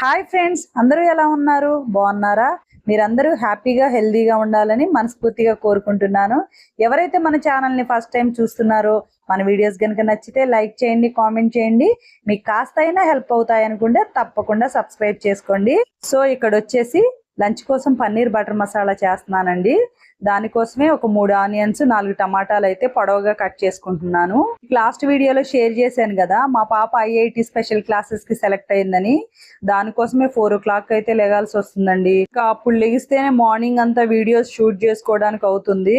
Hi friends, అందరూ ఎలా ఉన్నారు? బాగున్నారా? మీరందరూ హ్యాపీగా హెల్దీగా ఉండాలని మనస్ఫూర్తిగా కోరుకుంటున్నాను. ఎవరైతే మన ఛానల్ని ఫస్ట్ టైం చూస్తున్నారో మన వీడియోస్ కనుక నచ్చితే లైక్ చేయండి, కామెంట్ చేయండి. మీకు కాస్త అయినా హెల్ప్ అవుతాయి అనుకుంటే తప్పకుండా సబ్స్క్రైబ్ చేసుకోండి. సో ఇక్కడ వచ్చేసి లంచ్ కోసం పన్నీర్ బటర్ మసాలా చేస్తున్నానండి. దానికోసమే ఒక 3 ఆనియన్స్ 4 టమాటాలు అయితే పొడవుగా కట్ చేసుకుంటున్నాను. లాస్ట్ వీడియోలో షేర్ చేశాను కదా, మా పాప ఐఐటి స్పెషల్ క్లాసెస్ కి సెలెక్ట్ అయిందని. దానికోసమే 4 o'clock అయితే లెగాల్సి వస్తుందండి. ఇంకా అప్పుడు లెగిస్తేనే మార్నింగ్ అంతా వీడియోస్ షూట్ చేసుకోవడానికి అవుతుంది.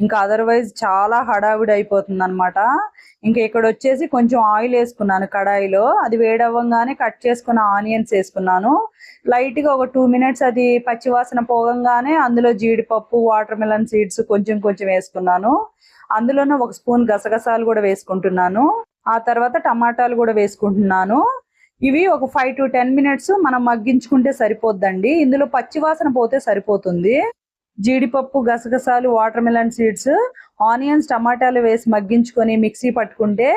ఇంకా అదర్వైజ్ చాలా హడావిడి అయిపోతుంది అనమాట. ఇంకా ఇక్కడ వచ్చేసి కొంచెం ఆయిల్ వేసుకున్నాను కడాయిలో. అది వేడవ్వగానే కట్ చేసుకున్న ఆనియన్స్ వేసుకున్నాను. లైట్ గా ఒక 2 minutes అది పచ్చివాసన పోగంగానే అందులో జీడిపప్పు, వాటర్ మెలన్ సీడ్స్ కొంచెం కొంచెం వేసుకున్నాను. అందులోనే 1 స్పూన్ గసగసాలు కూడా వేసుకుంటున్నాను. ఆ తర్వాత టమాటాలు కూడా వేసుకుంటున్నాను. ఇవి ఒక 5 to 10 minutes మనం మగ్గించుకుంటే సరిపోద్దండి. ఇందులో పచ్చివాసన పోతే సరిపోతుంది. జీడిపప్పు, గసగసాలు, వాటర్ మెలన్ సీడ్స్, ఆనియన్స్, టమాటాలు వేసి మగ్గించుకొని మిక్సీ పట్టుకుంటే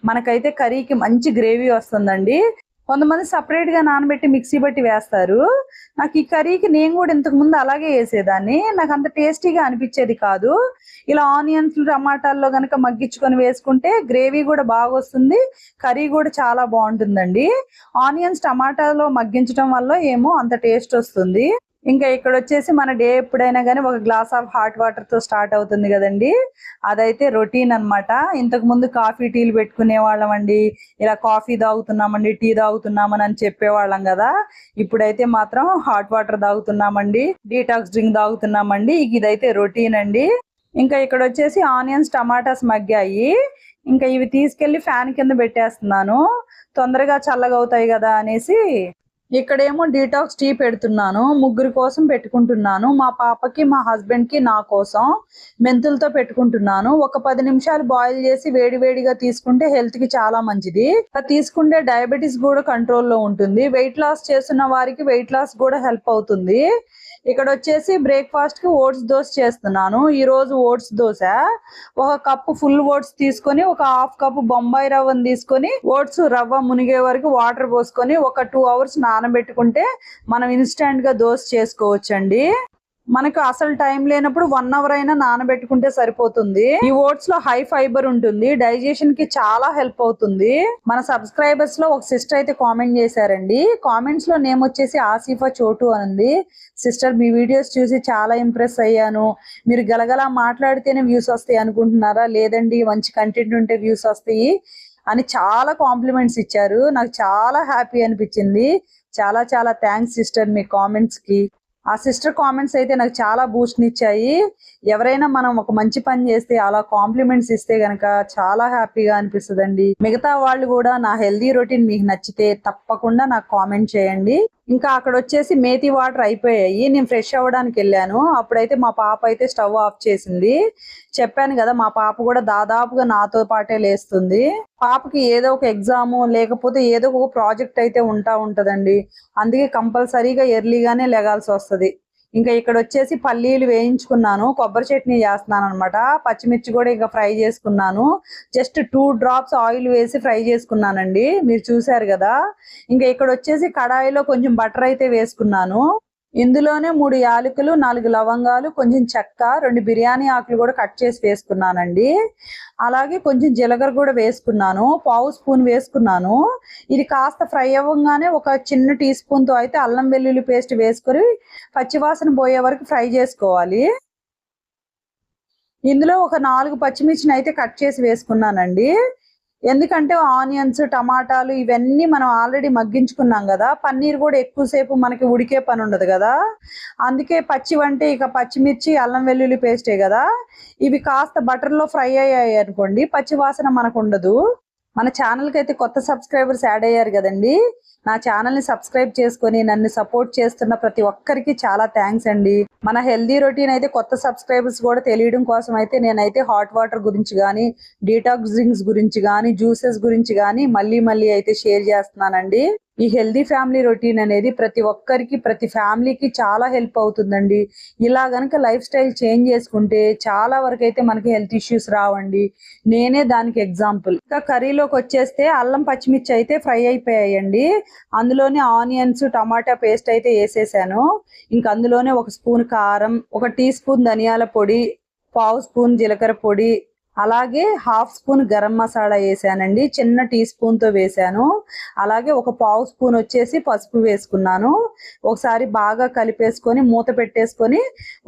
మనకైతే కర్రీకి మంచి గ్రేవీ వస్తుందండి. కొంతమంది సపరేట్ గా నానబెట్టి మిక్సీ బట్టి వేస్తారు. నాకు ఈ కర్రీకి నేను కూడా ఇంతకు ముందు అలాగే వేసేదాన్ని. నాకు అంత టేస్టీగా అనిపించేది కాదు. ఇలా ఆనియన్స్, టమాటాల్లో గనక మగ్గించుకొని వేసుకుంటే గ్రేవీ కూడా బాగా వస్తుంది, కర్రీ కూడా చాలా బాగుంటుందండి. ఆనియన్స్, టమాటాలో మగ్గించడం వల్ల ఏమో అంత టేస్ట్ వస్తుంది. ఇంకా ఇక్కడ వచ్చేసి మన డే ఎప్పుడైనా కానీ ఒక గ్లాస్ ఆఫ్ హాట్ వాటర్ తో స్టార్ట్ అవుతుంది కదండి. అదైతే రొటీన్ అనమాట. ఇంతకు ముందు కాఫీ టీలు పెట్టుకునే వాళ్ళం అండి. ఇలా కాఫీ తాగుతున్నామండి, టీ తాగుతున్నామని అని చెప్పేవాళ్ళం కదా. ఇప్పుడైతే మాత్రం హాట్ వాటర్ తాగుతున్నామండి, డీటాక్స్ డ్రింక్ తాగుతున్నామండి. ఇదైతే రొటీన్ అండి. ఇంకా ఇక్కడ వచ్చేసి ఆనియన్స్, టమాటాస్ మగ్గాయి. ఇంకా ఇవి తీసుకెళ్లి ఫ్యాన్ కింద పెట్టేస్తున్నాను, తొందరగా చల్లగా అవుతాయి కదా అనేసి. ఇక్కడేమో డీటాక్స్ టీ పెడుతున్నాను. 3 కోసం పెట్టుకుంటున్నాను. మా పాపకి, మా హస్బెండ్ కి, నా కోసం మెంతులతో పెట్టుకుంటున్నాను. ఒక 10 నిమిషాలు బాయిల్ చేసి వేడివేడిగా తీసుకుంటే హెల్త్ కి చాలా మంచిది. తీసుకుంటే డయాబెటీస్ కూడా కంట్రోల్లో ఉంటుంది. వెయిట్ లాస్ చేస్తున్న వారికి వెయిట్ లాస్ కూడా హెల్ప్ అవుతుంది. ఇక్కడ వచ్చేసి బ్రేక్ఫాస్ట్ కి ఓట్స్ దోశ చేస్తున్నాను. ఈ రోజు oats dosa. 1 cup full oats తీసుకొని ఒక 1/2 కప్పు బొంబాయి రవ్వను తీసుకొని ఓట్స్ రవ్వ మునిగే వరకు వాటర్ పోసుకొని ఒక 2 hours నానబెట్టుకుంటే మనం ఇన్స్టెంట్ గా దోశ చేసుకోవచ్చండి. మనకు అసలు టైం లేనప్పుడు 1 hour అయినా నానబెట్టుకుంటే సరిపోతుంది. ఈ ఓట్స్ లో హై ఫైబర్ ఉంటుంది, డైజెషన్ కి చాలా హెల్ప్ అవుతుంది. మన సబ్స్క్రైబర్స్ లో ఒక సిస్టర్ అయితే కామెంట్ చేశారండి. కామెంట్స్ లో నేమ్ వచ్చేసి ఆసిఫా చోటు అని. సిస్టర్, మీ వీడియోస్ చూసి చాలా ఇంప్రెస్ అయ్యాను. మీరు గలగలా మాట్లాడితేనే వ్యూస్ వస్తాయి అనుకుంటున్నారా? లేదండి, మంచి కంటెంట్ ఉంటే వ్యూస్ వస్తాయి అని చాలా కాంప్లిమెంట్స్ ఇచ్చారు. నాకు చాలా హ్యాపీ అనిపించింది. చాలా చాలా థ్యాంక్స్ సిస్టర్ మీ కామెంట్స్ కి. ఆ సిస్టర్ కామెంట్స్ అయితే నాకు చాలా బూస్ట్ ఇచ్చాయి. ఎవరైనా మనం ఒక మంచి పని చేస్తే అలా కాంప్లిమెంట్స్ ఇస్తే గనక చాలా హ్యాపీగా అనిపిస్తుందండి. మిగతా వాళ్ళు కూడా నా హెల్దీ రొటీన్ మీకు నచ్చితే తప్పకుండా నాకు కామెంట్ చేయండి. ఇంకా అక్కడ వచ్చేసి మేతి వాటర్ అయిపోయాయి. నేను ఫ్రెష్ అవ్వడానికి వెళ్ళాను. అప్పుడైతే మా పాప అయితే స్టవ్ ఆఫ్ చేసింది. చెప్పాను కదా, మా పాప కూడా దాదాపుగా నాతో పాటే లేస్తుంది. పాపకి ఏదో ఒక ఎగ్జామ్ లేకపోతే ఏదో ఒక ప్రాజెక్ట్ అయితే ఉంటదండి. అందుకే కంపల్సరీగా ఎర్లీగానే లెగాల్సి వస్తుంది. ఇంకా ఇక్కడ వచ్చేసి పల్లీలు వేయించుకున్నాను, కొబ్బరి చట్నీ చేస్తున్నాను అనమాట. పచ్చిమిర్చి కూడా ఇంకా ఫ్రై చేసుకున్నాను. జస్ట్ 2 drops ఆయిల్ వేసి ఫ్రై చేసుకున్నానండి, మీరు చూసారు కదా. ఇంకా ఇక్కడ వచ్చేసి కడాయిలో కొంచెం బటర్ అయితే వేసుకున్నాను. ఇందులోనే 3 యాలకులు, 4 లవంగాలు, కొంచెం చెక్క, 2 బిర్యానీ ఆకులు కూడా కట్ చేసి వేసుకున్నానండి. అలాగే కొంచెం జీలకర్ర కూడా వేసుకున్నాను, 1/2 స్పూన్ వేసుకున్నాను. ఇది కాస్త ఫ్రై అవ్వగానే ఒక చిన్న టీ స్పూన్ తో అయితే అల్లం వెల్లుల్లి పేస్ట్ వేసుకొని పచ్చివాసన పోయే వరకు ఫ్రై చేసుకోవాలి. ఇందులో ఒక 4 పచ్చిమిర్చిని అయితే కట్ చేసి వేసుకున్నానండి. ఎందుకంటే ఆనియన్స్, టమాటాలు ఇవన్నీ మనం ఆల్రెడీ మగ్గించుకున్నాం కదా. పన్నీర్ కూడా ఎక్కువసేపు మనకి ఉడికే పని ఉండదు కదా. అందుకే పచ్చివంటే ఇక పచ్చిమిర్చి, అల్లం వెల్లుల్లి పేస్టే కదా. ఇవి కాస్త బటర్లో ఫ్రై అయ్యాయి అనుకోండి, పచ్చి వాసన మనకు ఉండదు. మన ఛానల్కి అయితే కొత్త సబ్స్క్రైబర్స్ యాడ్ అయ్యారు కదండి. నా ఛానల్ని సబ్స్క్రైబ్ చేసుకొని నన్ను సపోర్ట్ చేస్తున్న ప్రతి ఒక్కరికి చాలా థ్యాంక్స్ అండి. మన హెల్దీ రొటీన్ అయితే కొత్త సబ్స్క్రైబర్స్ కూడా తెలియడం కోసం అయితే నేనైతే హాట్ వాటర్ గురించి కానీ, డీటాక్స్ డ్రింక్స్ గురించి కానీ, జ్యూసెస్ గురించి కానీ మళ్ళీ అయితే షేర్ చేస్తున్నానండి. ఈ హెల్దీ ఫ్యామిలీ రొటీన్ అనేది ప్రతి ఒక్కరికి, ప్రతి ఫ్యామిలీకి చాలా హెల్ప్ అవుతుందండి. ఇలా గనక లైఫ్ స్టైల్ చేంజ్ చేసుకుంటే చాలా వరకు అయితే మనకి హెల్త్ ఇష్యూస్ రావండి. నేనే దానికి ఎగ్జాంపుల్. ఇంకా కర్రీలోకి వచ్చేస్తే అల్లం పచ్చిమిర్చి అయితే ఫ్రై అయిపోయాయండి. అందులోనే ఆనియన్స్, టమాటా పేస్ట్ అయితే వేసేసాను. ఇంకా అందులోనే 1 స్పూన్ కారం, 1 టీ స్పూన్ ధనియాల పొడి, 1/2 స్పూన్ జీలకర్ర పొడి, అలాగే 1/2 స్పూన్ గరం మసాలా వేసానండి. చిన్న టీ స్పూన్ తో వేసాను. అలాగే 1/4 స్పూన్ వచ్చేసి పసుపు వేసుకున్నాను. ఒకసారి బాగా కలిపేసుకొని మూత పెట్టేసుకొని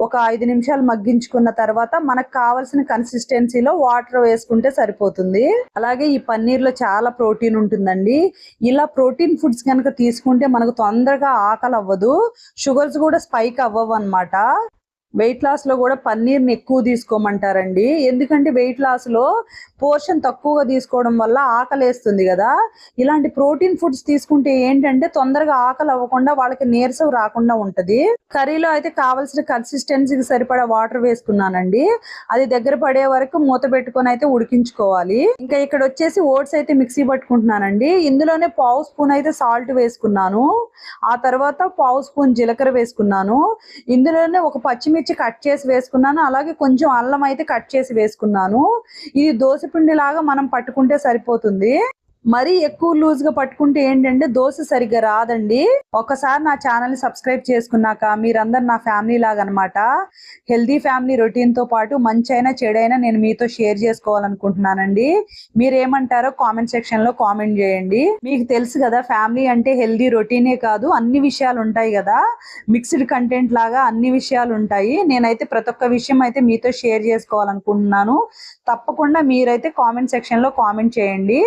ఒక 5 నిమిషాలు మగ్గించుకున్న తర్వాత మనకు కావాల్సిన కన్సిస్టెన్సీలో వాటర్ వేసుకుంటే సరిపోతుంది. అలాగే ఈ పన్నీర్లో చాలా ప్రోటీన్ ఉంటుందండి. ఇలా ప్రోటీన్ ఫుడ్స్ కనుక తీసుకుంటే మనకు తొందరగా ఆకలి అవ్వదు, షుగర్స్ కూడా స్పైక్ అవ్వవు అన్నమాట. వెయిట్ లాస్ లో కూడా పన్నీర్ని ఎక్కువ తీసుకోమంటారండి. ఎందుకంటే వెయిట్ లాస్ లో పోర్షన్ తక్కువగా తీసుకోవడం వల్ల ఆకలేస్తుంది కదా. ఇలాంటి ప్రోటీన్ ఫుడ్స్ తీసుకుంటే ఏంటంటే తొందరగా ఆకలి అవ్వకుండా వాళ్ళకి నీరసం రాకుండా ఉంటది. కర్రీలో అయితే కావాల్సిన కన్సిస్టెన్సీకి సరిపడా వాటర్ వేసుకున్నానండి. అది దగ్గర పడే వరకు మూత పెట్టుకొని అయితే ఉడికించుకోవాలి. ఇంకా ఇక్కడ వచ్చేసి ఓట్స్ అయితే మిక్సీ పట్టుకుంటున్నానండి. ఇందులోనే 1/2 స్పూన్ అయితే సాల్ట్ వేసుకున్నాను. ఆ తర్వాత 1/2 స్పూన్ జీలకర్ర వేసుకున్నాను. ఇందులోనే 1 పచ్చిమిర్చి కట్ చేసి వేసుకున్నాను. అలాగే కొంచెం అల్లం అయితే కట్ చేసి వేసుకున్నాను. ఇది దోసపిండి లాగా మనం పట్టుకుంటే సరిపోతుంది. మరీ ఎక్కువ లూజ్ గా పట్టుకుంటే ఏంటంటే దోశ సరిగ్గా రాదండి. ఒకసారి నా ఛానల్ ని సబ్స్క్రైబ్ చేసుకున్నాక మీరందరు నా ఫ్యామిలీ లాగా అనమాట. హెల్దీ ఫ్యామిలీ రొటీన్ తో పాటు మంచైనా చెడైనా నేను మీతో షేర్ చేసుకోవాలనుకుంటున్నానండి. మీరేమంటారో కామెంట్ సెక్షన్ లో కామెంట్ చేయండి. మీకు తెలుసు కదా, ఫ్యామిలీ అంటే హెల్దీ రొటీనే కాదు, అన్ని విషయాలు ఉంటాయి కదా. మిక్స్డ్ కంటెంట్ లాగా అన్ని విషయాలు ఉంటాయి. నేనైతే ప్రతి ఒక్క విషయం అయితే మీతో షేర్ చేసుకోవాలనుకుంటున్నాను. తప్పకుండా మీరైతే కామెంట్ సెక్షన్ లో కామెంట్ చేయండి.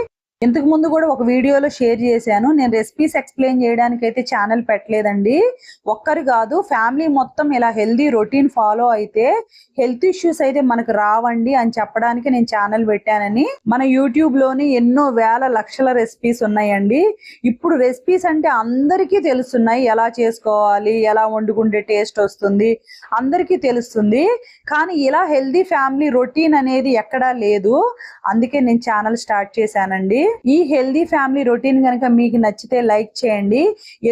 ఇంతకు ముందు కూడా ఒక వీడియోలో షేర్ చేశాను. నేను రెసిపీస్ ఎక్స్ప్లెయిన్ చేయడానికి అయితే ఛానల్ పెట్టలేదండి. ఒక్కరు కాదు, ఫ్యామిలీ మొత్తం ఇలా హెల్దీ రొటీన్ ఫాలో అయితే హెల్త్ ఇష్యూస్ అయితే మనకు రావండి అని చెప్పడానికి నేను ఛానల్ పెట్టానని. మన యూట్యూబ్ లోని ఎన్నో వేల లక్షల రెసిపీస్ ఉన్నాయండి. ఇప్పుడు రెసిపీస్ అంటే అందరికీ తెలుస్తున్నాయి. ఎలా చేసుకోవాలి, ఎలా వండుకుంటే టేస్ట్ వస్తుంది అందరికీ తెలుస్తుంది. కానీ ఇలా హెల్దీ ఫ్యామిలీ రొటీన్ అనేది ఎక్కడా లేదు. అందుకే నేను ఛానల్ స్టార్ట్ చేశానండి. ఈ హెల్దీ ఫ్యామిలీ రొటీన్ కనుక మీకు నచ్చితే లైక్ చేయండి.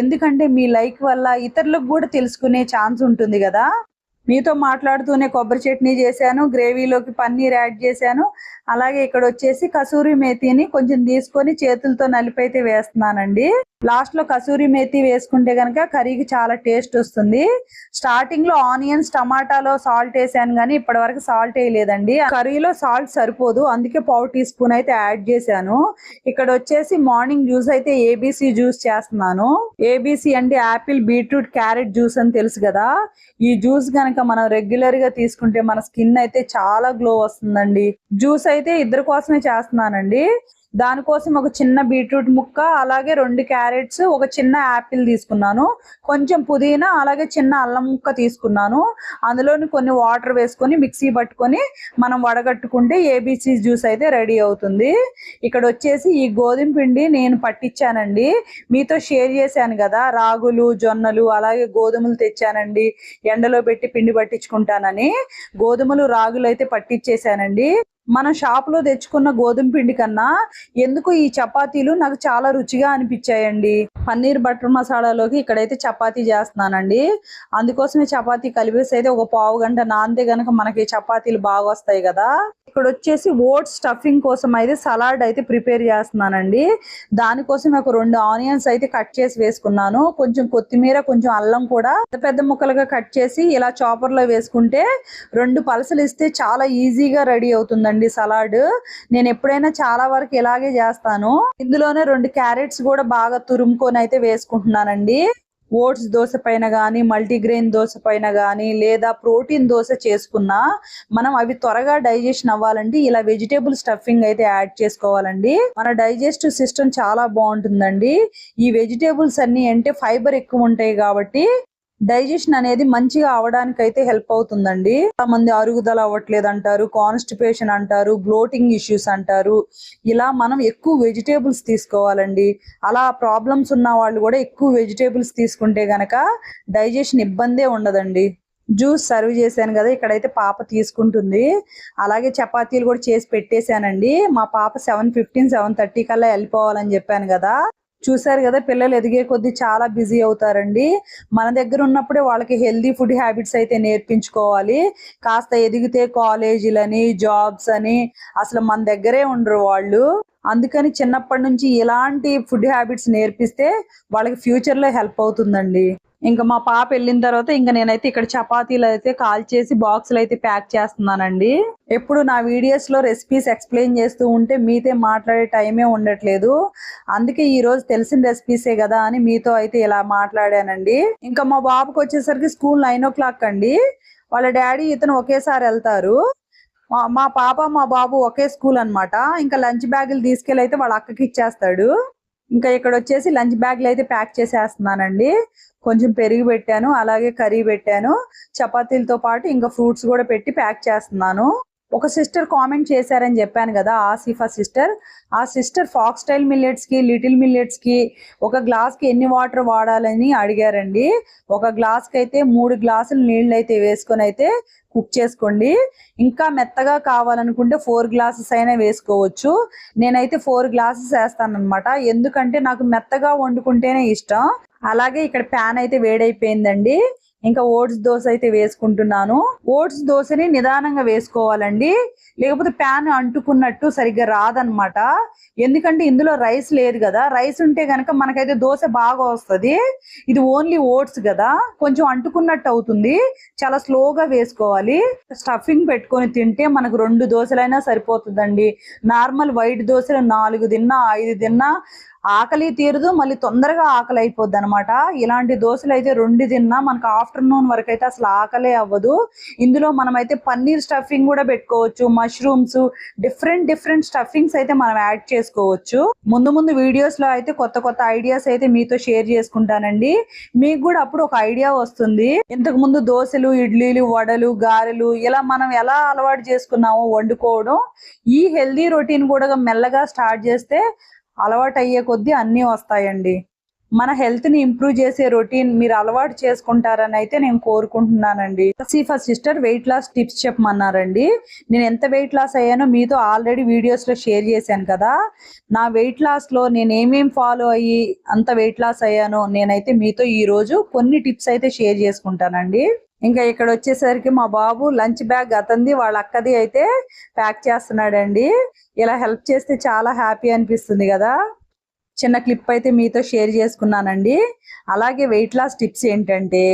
ఎందుకంటే మీ లైక్ వల్ల ఇతరులకు కూడా తెలుసుకునే ఛాన్స్ ఉంటుంది కదా. మీతో మాట్లాడుతూనే కొబ్బరి చట్నీ చేశాను, గ్రేవీలోకి పన్నీర్ యాడ్ చేశాను. అలాగే ఇక్కడ వచ్చేసి కసూరి మేతిని కొంచెం తీసుకొని చేతులతో నలిపైతే వేస్తున్నానండి. లాస్ట్ లో కసూరి మేతి వేసుకుంటే కనుక కర్రీకి చాలా టేస్ట్ వస్తుంది. స్టార్టింగ్ లో ఆనియన్స్, టమాటాలో సాల్ట్ వేసాను కానీ ఇప్పటి వరకు సాల్ట్ వేయలేదండి. కర్రీలో సాల్ట్ సరిపోదు, అందుకే 1/4 టీ స్పూన్ అయితే యాడ్ చేశాను. ఇక్కడ వచ్చేసి మార్నింగ్ జ్యూస్ అయితే ఏబీసీ జ్యూస్ చేస్తున్నాను. ఏబీసీ అంటే యాపిల్, బీట్రూట్, క్యారెట్ జ్యూస్ అని తెలుసు కదా. ఈ జ్యూస్ కనుక మనం రెగ్యులర్ గా తీసుకుంటే మన స్కిన్ అయితే చాలా గ్లో వస్తుందండి. జ్యూస్ అయితే ఇద్దరి కోసమే చేస్తున్నానండి. దానికోసం ఒక చిన్న బీట్రూట్ ముక్క, అలాగే 2 క్యారెట్స్, ఒక చిన్న యాపిల్ తీసుకున్నాను, కొంచెం పుదీనా, అలాగే చిన్న అల్లం ముక్క తీసుకున్నాను. అందులోని కొన్ని వాటర్ వేసుకొని మిక్సీ పట్టుకొని మనం వడగట్టుకుంటే ఏబీసీ జ్యూస్ అయితే రెడీ అవుతుంది. ఇక్కడ వచ్చేసి ఈ గోధుమ పిండి నేను పట్టించానండి. మీతో షేర్ చేశాను కదా, రాగులు, జొన్నలు, అలాగే గోధుమలు తెచ్చానండి. ఎండలో పెట్టి పిండి పట్టించుకుంటానని గోధుమలు, రాగులు అయితే పట్టించేసానండి. మనం షాప్ లో తెచ్చుకున్న గోధుమ పిండి కన్నా ఎందుకు ఈ చపాతీలు నాకు చాలా రుచిగా అనిపించాయండి. పన్నీర్ బటర్ మసాలాలోకి ఇక్కడైతే చపాతీ చేస్తున్నానండి. అందుకోసమే చపాతీ కలిపేసి అయితే ఒక 1/2 గంట నానితే గనక మనకి చపాతీలు బాగా వస్తాయి కదా. ఇక్కడ వచ్చేసి ఓట్స్ స్టఫింగ్ కోసం అయితే సలాడ్ అయితే ప్రిపేర్ చేస్తున్నానండి. దానికోసం ఒక 2 ఆనియన్స్ అయితే కట్ చేసి వేసుకున్నాను. కొంచెం కొత్తిమీర, కొంచెం అల్లం కూడా పెద్ద పెద్ద ముక్కలుగా కట్ చేసి ఇలా చాపర్ లో వేసుకుంటే 2 పలసలు ఇస్తే చాలా ఈజీగా రెడీ అవుతుందండి సలాడ్. నేను ఎప్పుడైనా చాలా వరకు ఇలాగే చేస్తాను. ఇందులోనే 2 క్యారెట్స్ కూడా బాగా తురుముకొని అయితే వేసుకుంటున్నానండి. ఓట్స్ దోశ పైన కానీ, మల్టీగ్రెయిన్ దోశ పైన కానీ, లేదా ప్రోటీన్ దోశ చేసుకున్నా మనం అవి త్వరగా డైజెషన్ అవ్వాలంటే ఇలా వెజిటేబుల్ స్టఫింగ్ అయితే యాడ్ చేసుకోవాలండి. మన డైజెస్టివ్ సిస్టమ్ చాలా బాగుంటుందండి. ఈ వెజిటేబుల్స్ అన్ని అంటే ఫైబర్ ఎక్కువ ఉంటాయి కాబట్టి డైజెషన్ అనేది మంచిగా అవడానికి అయితే హెల్ప్ అవుతుందండి. చాలా మంది అరుగుదల అవ్వట్లేదు అంటారు, కాన్స్టిపేషన్ అంటారు, బ్లోటింగ్ ఇష్యూస్ అంటారు. ఇలా మనం ఎక్కువ వెజిటేబుల్స్ తీసుకోవాలండి. అలా ప్రాబ్లమ్స్ ఉన్న వాళ్ళు కూడా ఎక్కువ వెజిటేబుల్స్ తీసుకుంటే గనక డైజెషన్ ఇబ్బందే ఉండదండి. జ్యూస్ సర్వ్ చేశాను కదా, ఇక్కడైతే పాప తీసుకుంటుంది. అలాగే చపాతీలు కూడా చేసి పెట్టేశానండి. మా పాప 7:15, 7:30 కల్లా వెళ్ళిపోవాలని చెప్పాను కదా. చూసారు కదా, పిల్లలు ఎదిగే కొద్దీ చాలా బిజీ అవుతారండి. మన దగ్గర ఉన్నప్పుడే వాళ్ళకి హెల్దీ ఫుడ్ హ్యాబిట్స్ అయితే నేర్పించుకోవాలి. కాస్త ఎదిగితే కాలేజీలని, జాబ్స్ అని అసలు మన దగ్గరే ఉండరు వాళ్ళు. అందుకని చిన్నప్పటి నుంచి ఇలాంటి ఫుడ్ హ్యాబిట్స్ నేర్పిస్తే వాళ్ళకి ఫ్యూచర్ లో హెల్ప్ అవుతుందండి. ఇంకా మా పాప వెళ్ళిన తర్వాత ఇంకా నేనైతే ఇక్కడ చపాతీలు అయితే కాల్ చేసి బాక్సులు అయితే ప్యాక్ చేస్తున్నానండి. ఎప్పుడు నా వీడియోస్ లో రెసిపీస్ ఎక్స్ప్లెయిన్ చేస్తూ ఉంటే మీతో మాట్లాడే టైమే ఉండట్లేదు. అందుకే ఈ రోజు తెలిసిన రెసిపీసే కదా అని మీతో అయితే ఇలా మాట్లాడానండి. ఇంకా మా బాబుకి వచ్చేసరికి స్కూల్ 9 o'clock అండి. వాళ్ళ డాడీ ఇతను ఒకేసారి వెళ్తారు. మా పాప మా బాబు ఒకే స్కూల్ అన్నమాట. ఇంకా లంచ్ బ్యాగులు తీసుకెళ్ళి అయితే వాళ్ళ అక్కకి ఇచ్చేస్తాడు. ఇంకా ఇక్కడ వచ్చేసి లంచ్ బ్యాగ్లు అయితే ప్యాక్ చేసేస్తున్నానండి. కొంచెం పెరుగు పెట్టాను, అలాగే కర్రీ పెట్టాను, చపాతీలతో పాటు ఇంకా ఫ్రూట్స్ కూడా పెట్టి ప్యాక్ చేస్తున్నాను. ఒక సిస్టర్ కామెంట్ చేశారని చెప్పాను కదా, ఆసిఫా సిస్టర్. ఆ సిస్టర్ ఫాక్స్ స్టైల్ మిల్లెట్స్ కి, లిటిల్ మిల్లెట్స్ కి ఒక గ్లాస్ కి ఎన్ని వాటర్ వాడాలని అడిగారండి. ఒక గ్లాస్ కి అయితే 3 గ్లాసులు నీళ్ళు అయితే వేసుకొని అయితే కుక్ చేసుకోండి. ఇంకా మెత్తగా కావాలనుకుంటే 4 గ్లాసెస్ అయినా వేసుకోవచ్చు. నేనైతే 4 గ్లాసెస్ వేస్తాను అనమాట, ఎందుకంటే నాకు మెత్తగా వండుకుంటేనే ఇష్టం. అలాగే ఇక్కడ ప్యాన్ అయితే వేడైపోయిందండి. ఇంకా ఓట్స్ దోశ అయితే వేసుకుంటున్నాను. ఓట్స్ దోశని నిదానంగా వేసుకోవాలండి, లేకపోతే ప్యాన్ అంటుకున్నట్టు సరిగ్గా రాదనమాట. ఎందుకంటే ఇందులో రైస్ లేదు కదా, రైస్ ఉంటే కనుక మనకైతే దోశ బాగా వస్తుంది. ఇది ఓన్లీ ఓట్స్ కదా, కొంచెం అంటుకున్నట్టు అవుతుంది. చాలా స్లోగా వేసుకోవాలి. స్టఫింగ్ పెట్టుకొని తింటే మనకు 2 దోశలైనా సరిపోతుందండి. నార్మల్ వైట్ దోశలు 4 తిన్నా 5 తిన్నా ఆకలి తీరదు, మళ్ళీ తొందరగా ఆకలి అయిపోద్ది అనమాట. ఇలాంటి దోశలు అయితే 2 తిన్నా మనకు ఆఫ్టర్నూన్ వరకు అయితే అసలు ఆకలే అవ్వదు. ఇందులో మనమైతే పన్నీర్ స్టఫింగ్ కూడా పెట్టుకోవచ్చు, మష్రూమ్స్, డిఫరెంట్ స్టఫింగ్స్ అయితే మనం యాడ్ చేసుకోవచ్చు. ముందు వీడియోస్ లో అయితే కొత్త ఐడియాస్ అయితే మీతో షేర్ చేసుకుంటానండి. మీకు కూడా అప్పుడు ఒక ఐడియా వస్తుంది. ఇంతకు ముందు దోశలు, ఇడ్లీలు, వడలు, గారెలు ఇలా మనం ఎలా అలవాటు చేసుకున్నామో వండుకోవడం, ఈ హెల్దీ రొటీన్ కూడా మెల్లగా స్టార్ట్ చేస్తే అలవాటు అయ్యే కొద్దీ అన్నీ వస్తాయండి. మన హెల్త్ ని ఇంప్రూవ్ చేసే రొటీన్ మీరు అలవాటు చేసుకుంటారని అయితే నేను కోరుకుంటున్నానండి. Asifa sister weight loss tips చెప్పమన్నారండి. నేను ఎంత వెయిట్ లాస్ అయ్యానో మీతో ఆల్రెడీ వీడియోస్ లో షేర్ చేశాను కదా. నా వెయిట్ లాస్ లో నేను ఏమేం ఫాలో అయ్యి అంత వెయిట్ లాస్ అయ్యానో నేనైతే మీతో ఈ రోజు కొన్ని టిప్స్ అయితే షేర్ చేసుకుంటానండి. ఇంకా ఇక్కడ వచ్చేసరికి మా బాబు లంచ్ బ్యాగ్ అతంది, వాళ్ళ అక్కది అయితే ప్యాక్ చేస్తున్నాడండి. ఇలా హెల్ప్ చేస్తే చాలా హ్యాపీ అనిపిస్తుంది కదా. చిన్న క్లిప్ అయితే మీతో షేర్ చేసుకున్నానండి. అలాగే వెయిట్ లాస్ టిప్స్ ఏంటంటే,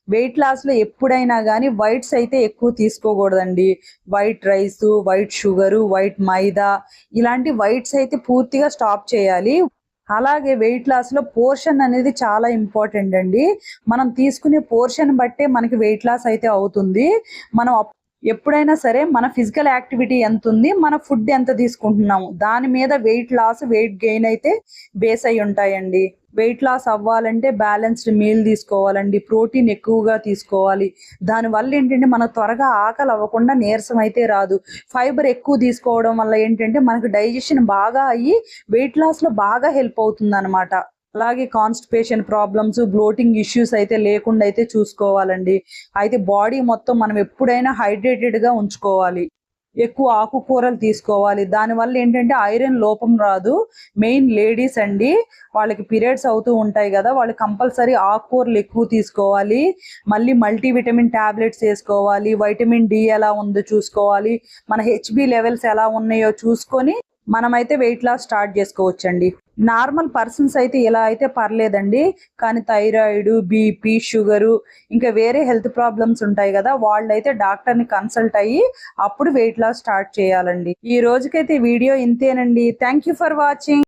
వెయిట్ లాస్ లో ఎప్పుడైనా కానీ వైట్స్ అయితే ఎక్కువ తీసుకోకూడదండి. White rice, white sugar, white maida ఇలాంటి వైట్స్ అయితే పూర్తిగా స్టాప్ చేయాలి. అలాగే వెయిట్ లాస్ లో పోర్షన్ అనేది చాలా ఇంపార్టెంట్ అండి. మనం తీసుకునే పోర్షన్ బట్టే మనకి వెయిట్ లాస్ అయితే అవుతుంది. మనం ఎప్పుడైనా సరే మన ఫిజికల్ యాక్టివిటీ ఎంత ఉంది, మన ఫుడ్ ఎంత తీసుకుంటున్నాము, దాని మీద వెయిట్ లాస్, వెయిట్ గెయిన్ అయితే బేస్ అయి ఉంటాయండి. వెయిట్ లాస్ అవ్వాలంటే బ్యాలెన్స్డ్ మీల్ తీసుకోవాలండి, ప్రోటీన్ ఎక్కువగా తీసుకోవాలి. దానివల్ల ఏంటంటే మనకు త్వరగా ఆకలి అవ్వకుండా నీరసం అయితే రాదు. ఫైబర్ ఎక్కువ తీసుకోవడం వల్ల ఏంటంటే మనకు డైజెషన్ బాగా అయ్యి వెయిట్ లాస్ లో బాగా హెల్ప్ అవుతుంది అనమాట. అలాగే కాన్స్టిపేషన్ ప్రాబ్లమ్స్, బ్లోటింగ్ ఇష్యూస్ అయితే లేకుండా అయితే చూసుకోవాలండి. అయితే బాడీ మొత్తం మనం ఎప్పుడైనా హైడ్రేటెడ్ గా ఉంచుకోవాలి. ఎక్కువ ఆకుకూరలు తీసుకోవాలి. దానివల్ల ఏంటంటే ఐరన్ లోపం రాదు. మెయిన్ లేడీస్ అండి, వాళ్ళకి పీరియడ్స్ అవుతూ ఉంటాయి కదా, వాళ్ళు కంపల్సరీ ఆకుకూరలు ఎక్కువ తీసుకోవాలి. మళ్ళీ మల్టీవిటమిన్ టాబ్లెట్స్ వేసుకోవాలి. వైటమిన్ డి ఎలా ఉందో చూసుకోవాలి. మన హెచ్బి లెవెల్స్ ఎలా ఉన్నాయో చూసుకొని మనమైతే వెయిట్ లాస్ స్టార్ట్ చేసుకోవచ్చండి. నార్మల్ పర్సన్స్ అయితే ఇలా అయితే పర్లేదండి, కానీ థైరాయిడ్, బీపీ, షుగరు ఇంకా వేరే హెల్త్ ప్రాబ్లమ్స్ ఉంటాయి కదా, వాళ్ళైతే డాక్టర్ని కన్సల్ట్ అయ్యి అప్పుడు వెయిట్ లాస్ స్టార్ట్ చేయాలండి. ఈ రోజుకైతే వీడియో ఇంతేనండి. Thank you for watching.